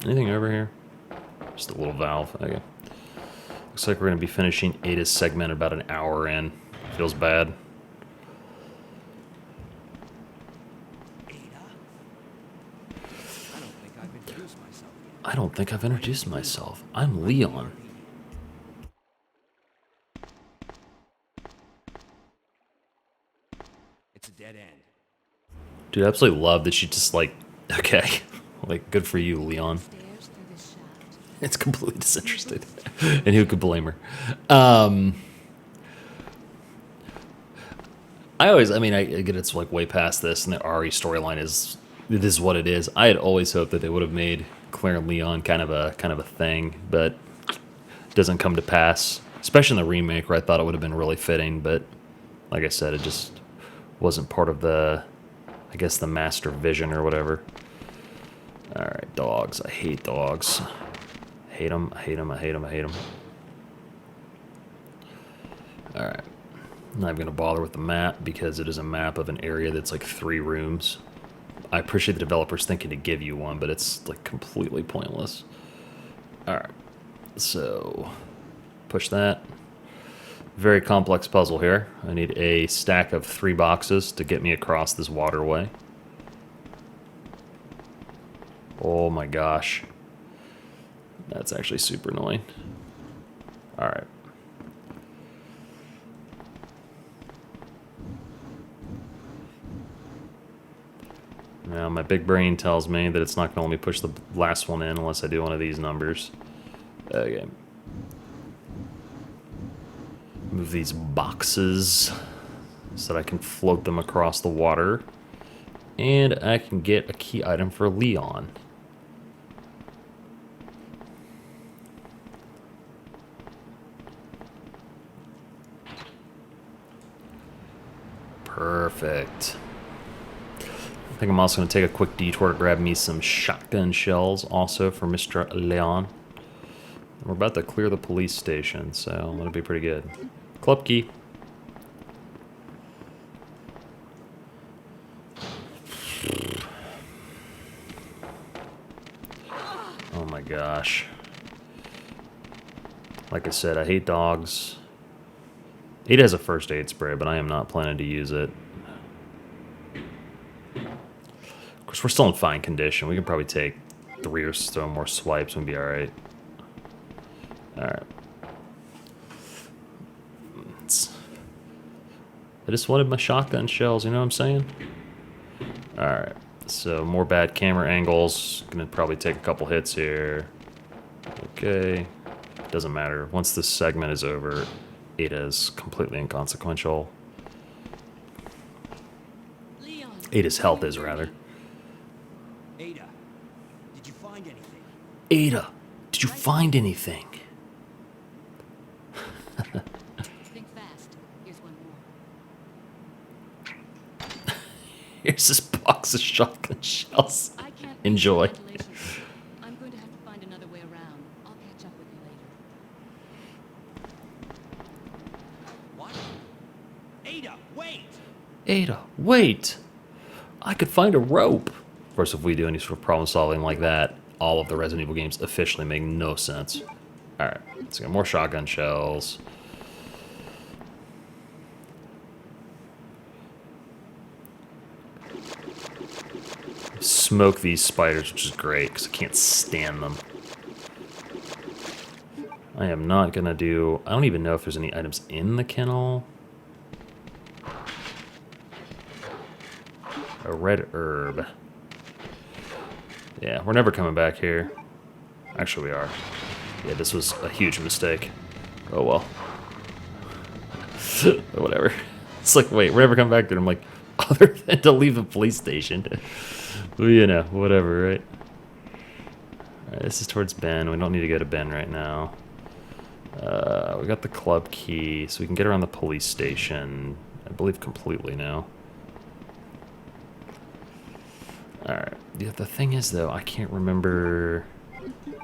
Anything over here? Just a little valve. Okay. Looks like we're going to be finishing Ada's segment about an hour in. Feels bad. I don't think I've introduced myself. I'm Leon. It's a dead end. Dude, I absolutely love that she just like, okay. Like, good for you, Leon. Stairs through this shaft. It's completely disinterested. And who could blame her? I get it's like way past this, and the Ari storyline is what it is. I had always hoped that they would have made Claire and Leon kind of a thing, but it doesn't come to pass. Especially in the remake, where I thought it would have been really fitting, but like I said, it just wasn't part of the, I guess, the master vision or whatever. Alright, dogs. I hate dogs. Hate them, I hate them, I hate them, I hate them. Alright. I'm not even going to bother with the map because it is a map of an area that's like 3 rooms. I appreciate the developers thinking to give you one, but it's like completely pointless. Alright. So, push that. Very complex puzzle here. I need a stack of 3 boxes to get me across this waterway. Oh my gosh. That's actually super annoying. Alright. Now, my big brain tells me that it's not going to let me push the last one in unless I do one of these numbers. Okay. Move these boxes so that I can float them across the water. And I can get a key item for Leon. Perfect. think I'm also going to take a quick detour to grab me some shotgun shells also for Mr. Leon. We're about to clear the police station, so that'll be pretty good. Club key. Oh my gosh. Like I said, I hate dogs. It has a first aid spray, but I am not planning to use it. Of course, we're still in fine condition. We can probably take 3 or so more swipes and be alright. Alright. I just wanted my shotgun shells, you know what I'm saying? Alright. So, more bad camera angles. Gonna probably take a couple hits here. Okay. Doesn't matter. Once this segment is over, Ada is completely inconsequential. Leon, Ada's health is, rather. Ada, did you find anything? Ada, did you find anything? think fast. Here's one more. Here's this box of shotgun shells. I can't Enjoy. reach the ventilation chute. I'm going to have to find another way around. I'll catch up with you later. What? Ada, wait! Ada, wait! I could find a rope. Of course, if we do any sort of problem solving like that, all of the Resident Evil games officially make no sense. Alright, let's get more shotgun shells. Smoke these spiders, which is great, because I can't stand them. I am not gonna do... I don't even know if there's any items in the kennel. A red herb. Yeah, we're never coming back here. Actually, we are. Yeah, this was a huge mistake. Oh, well. Whatever. It's like, wait, we're never coming back there. I'm like, other than to leave the police station. Well, you know, whatever, right? Alright, this is towards Ben. We don't need to go to Ben right now. We got the club key, so we can get around the police station, I believe, completely now. Alright. Yeah, the thing is, though, I can't remember...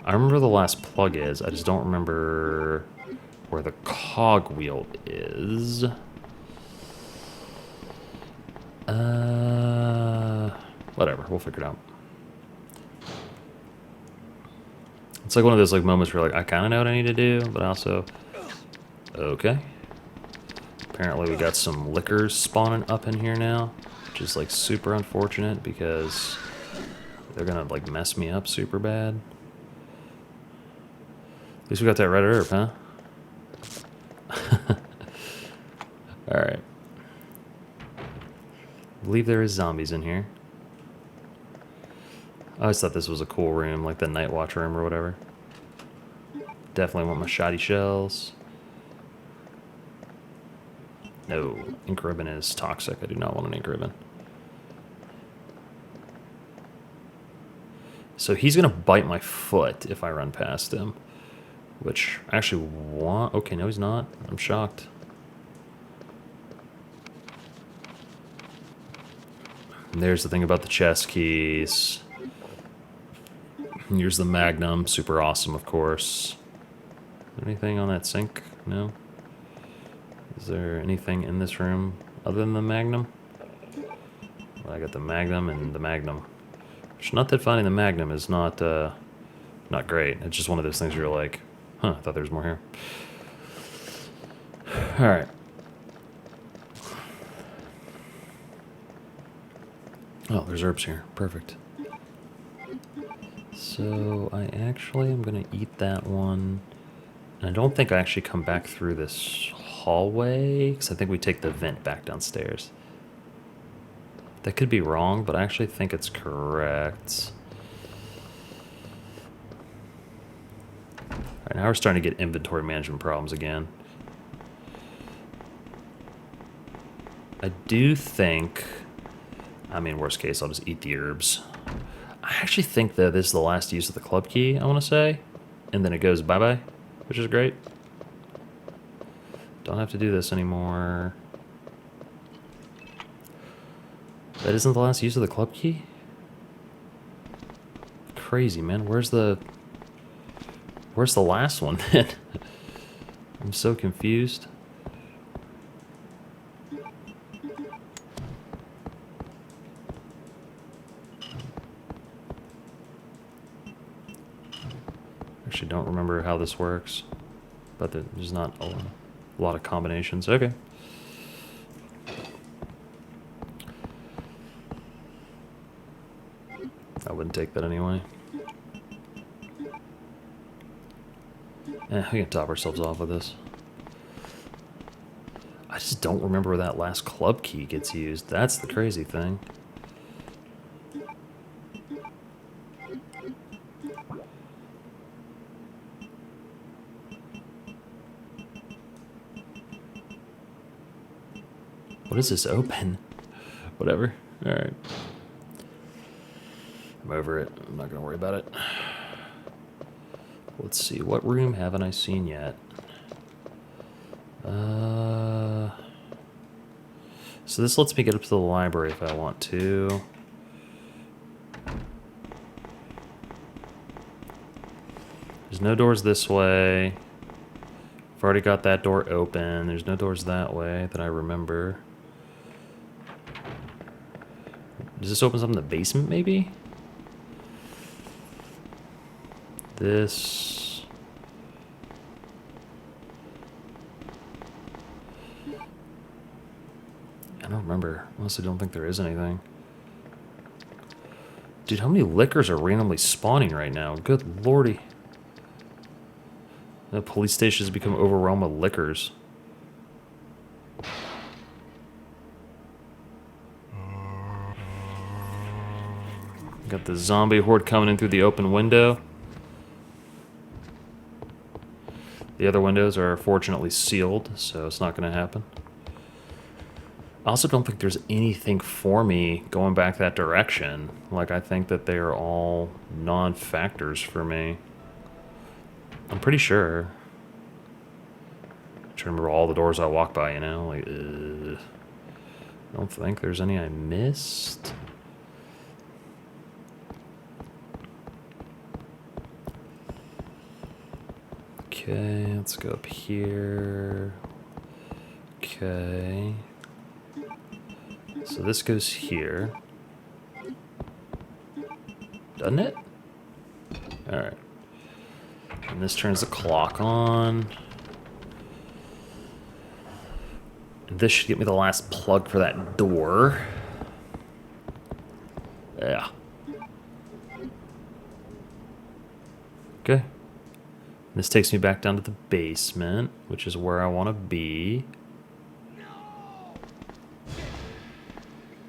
I remember where the last plug is. I just don't remember where the cog wheel is. Whatever. We'll figure it out. It's like one of those like moments where like I kind of know what I need to do, but also... Okay. Apparently we got some lickers spawning up in here now, which is like super unfortunate because they're gonna like mess me up super bad. At least we got that red herb, huh? Alright. I believe there is zombies in here. I always thought this was a cool room, like the night watch room or whatever. Definitely want my shoddy shells. No, ink ribbon is toxic. I do not want an ink ribbon. So he's gonna bite my foot if I run past him. Which I actually want... Okay, no he's not. I'm shocked. And there's the thing about the chest keys. Here's the Magnum. Super awesome, of course. Anything on that sink? No? Is there anything in this room other than the Magnum? Well, I got the Magnum and the Magnum. Which, not that finding the Magnum is not great. It's just one of those things where you're like, huh, I thought there was more here. Alright. Oh, there's herbs here. Perfect. So, I actually am going to eat that one. And I don't think I actually come back through this hallway, because I think we take the vent back downstairs. That could be wrong, but I actually think it's correct. Alright, now we're starting to get inventory management problems again. I do think... I mean, worst case, I'll just eat the herbs. I actually think that this is the last use of the club key, I want to say. And then it goes bye-bye, which is great. Don't have to do this anymore. That isn't the last use of the club key? Crazy, man. Where's the last one then? I'm so confused. Actually, don't remember how this works, but there's not a lot of combinations. Okay. I wouldn't take that anyway. We can top ourselves off with this. I just don't remember where that last club key gets used. That's the crazy thing. What is this open? Whatever. Alright. I'm over it. I'm not going to worry about it. Let's see. What room haven't I seen yet? So this lets me get up to the library if I want to. There's no doors this way. I've already got that door open. There's no doors that way that I remember. Does this open up in the basement, maybe? This... I don't remember. Honestly, don't think there is anything. Dude, how many liquors are randomly spawning right now? Good lordy. The police station has become overwhelmed with liquors. Got the zombie horde coming in through the open window. The other windows are fortunately sealed, so it's not going to happen. I also don't think there's anything for me going back that direction. Like, I think that they are all non-factors for me. I'm pretty sure. I'm trying to remember all the doors I walk by, you know? Like, I don't think there's any I missed. Okay, let's go up here. Okay. So this goes here. Doesn't it? Alright. And this turns the clock on. And this should get me the last plug for that door. Yeah. Okay. This takes me back down to the basement, which is where I want to be.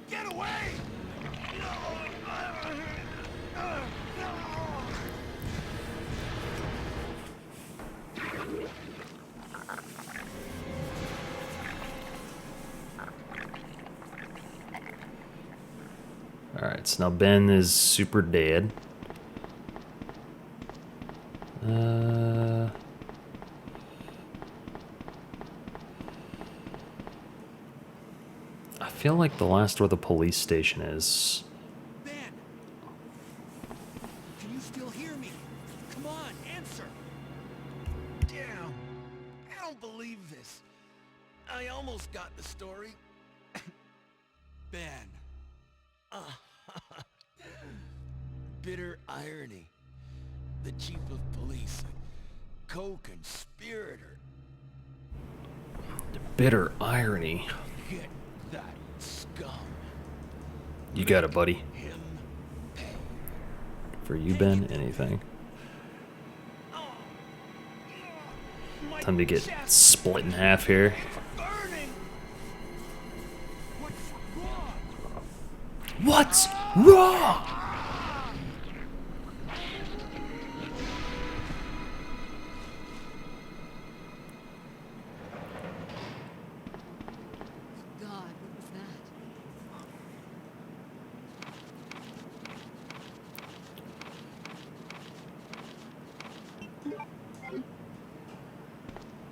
Get away! Alright, so now Ben is super dead. I feel like the last where the police station is. Ben! Can you still hear me? Come on, answer! Damn! I don't believe this. I almost got the story. Ben. Bitter irony. The chief of police, a co-conspirator. Bitter irony. Get that scum. You got it, buddy. Him pay. For you, Ben, anything. My Time to get chest split in half here. burning. What's wrong? What's wrong? God, what was that?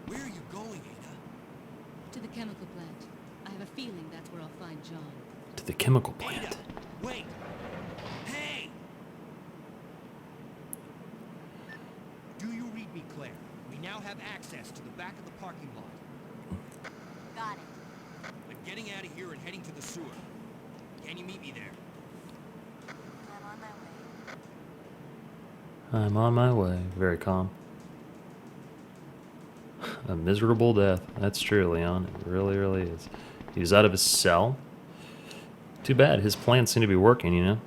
Where are you going, Ada? To the chemical plant. I have a feeling that's where I'll find John. To the chemical plant. Wait! Hey! Do you read me, Claire? We now have access to the back of the parking lot. Got it. I'm getting out of here and heading to the sewer. Can you meet me there? I'm on my way. I'm on my way. Very calm. A miserable death. That's true, Leon. It really, really is. He was out of his cell. Too bad. His plans seem to be working, you know?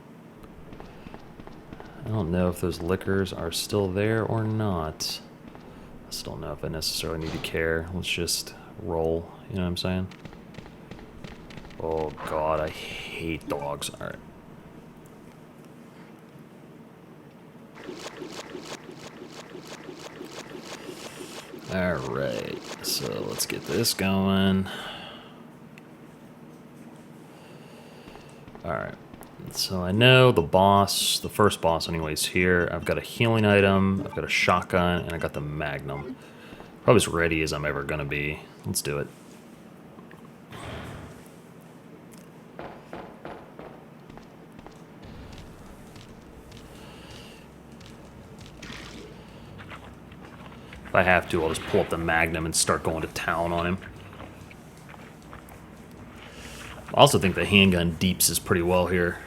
I don't know if those liquors are still there or not. I still don't know if I necessarily need to care. Let's just roll. You know what I'm saying? Oh, God. I hate dogs. All right. Alright, so let's get this going. Alright, so I know the boss, the first boss anyways, here. I've got a healing item, I've got a shotgun, and I got the magnum. Probably as ready as I'm ever gonna be. Let's do it. If I have to, I'll just pull up the magnum and start going to town on him. I also think the handgun deeps is pretty well here.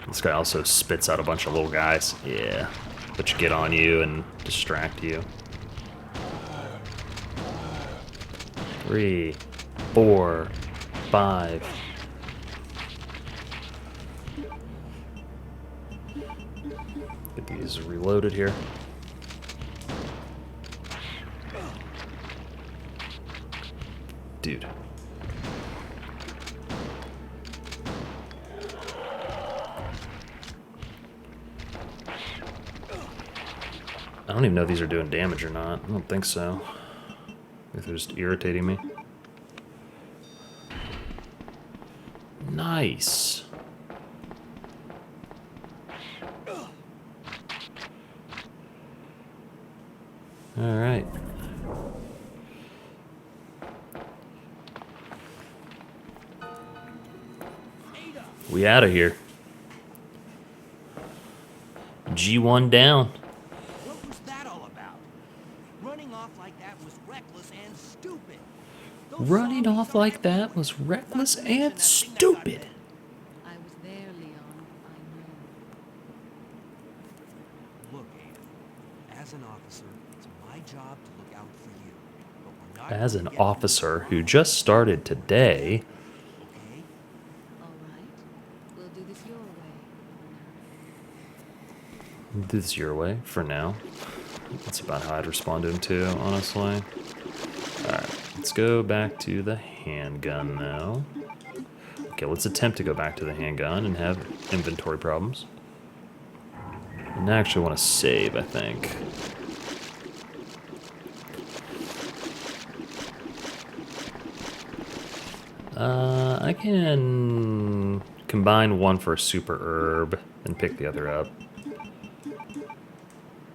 This guy also spits out a bunch of little guys. Yeah. That get on you and distract you. 3, 4, 5. Get these reloaded here. Dude. I don't even know if these are doing damage or not. I don't think so. I think they're just irritating me. Nice. All right. We out of here. G1 down. What was that all about? Running off like that was reckless and stupid. Those Running zombies off are like everywhere. that was reckless Not to mention and that thing that got stupid. bit. I was there, Leon. I know. Look, Ada, as an officer, it's my job to look out for you. But we're not As gonna an get into officer this who alone, just started today, okay? All right. We'll do this your way. this is your way for now. That's about how I'd respond to him too, honestly. Alright, let's go back to the handgun now. Okay, let's attempt to go back to the handgun and have inventory problems. And I actually want to save, I think. I can combine one for a super herb and pick the other up.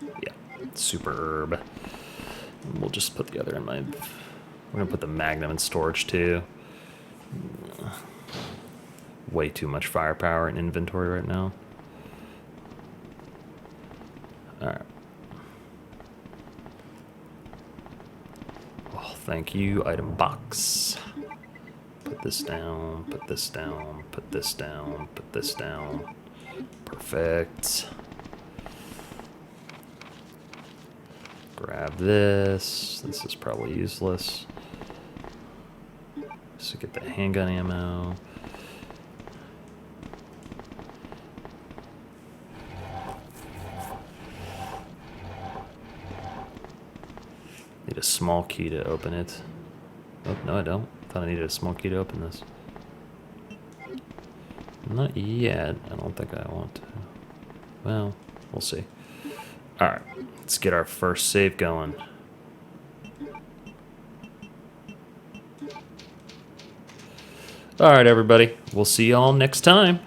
Yeah, super herb. We'll just put the other in my... We're gonna put the magnum in storage too. Way too much firepower in inventory right now. Alright. Oh, thank you, item box. Put this down, put this down, put this down, put this down. Perfect. Grab this. This is probably useless. So get the handgun ammo. Need a small key to open it. Oh, no I don't. Thought I needed a small key to open this. Not yet. I don't think I want to. Well, we'll see. Alright, let's get our first save going. Alright, everybody. We'll see y'all next time.